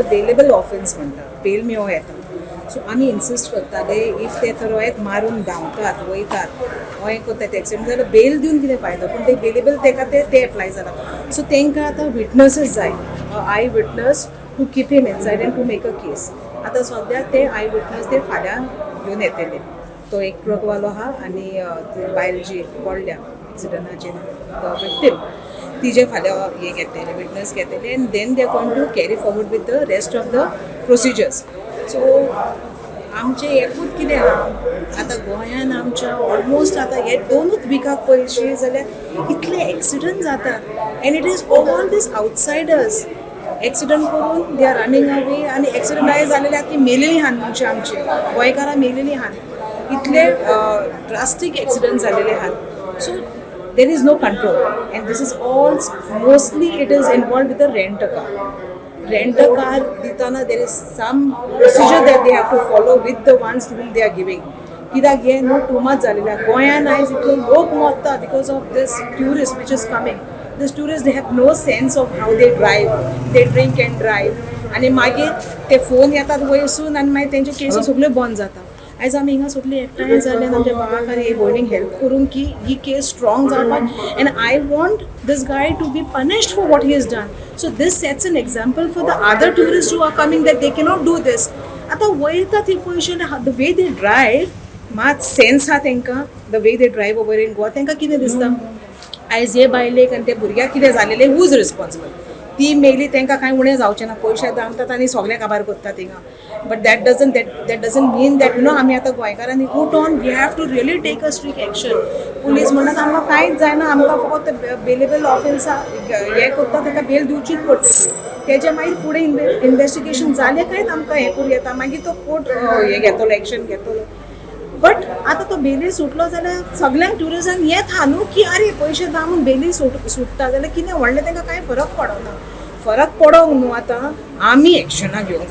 bailable offence म्हणटा bell मेळो येता सो आमी इन्सिस्ट करताले इफ ते थरोयत मारून धांवतात वयतात हें करतात एक्सिडेंट जाल्यार बेल दिवन कितें फायदो पूण ते बेलेबल तेका ते एप्लाय जाला सो तांकां आतां विटनसीस जाय आय witness to keep him inside and to make a case आतां सद्याक ते आय विटनस ते फाल्यां घेवन येतले तो एक ट्रकवालो आहा आनी बायल जी पडल्या एक्सिडंटाचेर विक्टीम तिजे फाल्यां हे घेतलेले विटनस घेतलेले and then they going to carry forward with the rest of the procedures so आमचें एकूच कितें आहा आतां गोंयान आमच्या ऑलमोस्ट आतां हे 2 विकाक पयलीं जाल्यार इतले एक्सिडंट जातात end it is all these outsiders accident करून दे आर रनिंग अवे आनी एक्सिडंट आय जालेले आतां मेलेलीं हान म्हणजे आमची गोंयकारां मेलेलीं हान इतले ड्रास्टीक एक्सिडंट जालेले हान so there is no control and this is all mostly it is involved with the rent a car ditana there is some procedure that they have to follow with the ones whom they are giving kidak he no too much zalela goyan is itlo lok motta because of this tourist which is coming this tourists they have no sense of how they drive they drink and drive आणि मागीर ते phone येतात वयसून आनी मागीर तेंचे केसी सगल्यो बंद जाता आयज आमी हिंगा सगळीं एकठांय जाल्यान आमच्या भावाक आनी भयणीक हेल्प करून की ही केस स्ट्रॉंग जावपाक and I want this guy to be punished for what he is done so this sets an example for the other tourist who are coming that they cannot do this आतां वयता ती पयशे the way they drive मात sense आहा तांकां the way they drive over in Goa तांकां कितें दिसता आयज हे बायलेक आनी त्या भुरग्याक कितें जालेलें हूज रिस्पॉन्सिबल ती मेली तांकां कांय उणें जावचें ना पयशे दामतात आनी सगळें काबार करतात थिंगा but that doesn't mean that आमी आतां गोंयकारांनी उट on we have to really take a strict action police म्हणत आमकां कांयच जायना आमकां फकत बेलेबल ऑफेन्सा हें करता ताका बेल दिवचीच पडटली तेजे मागीर फुडें इन्वेस्टिगेशन जालें कांयच आमकां हें करूं येता मागीर तो कोर्ट हें घेतलो एक्शन घेतलो बट आतां तो बेली सुटलो जाल्यार सगळ्यांक ट्युरिस्टांक हेंच हा न्हू की आरे पयशे दामून बेली सुट्टा जाल्यार कितें व्हडलें तांकां कांय फरक पडना फरक पडोंक न्हू आतां आमी एक्शनां घेवंक जाय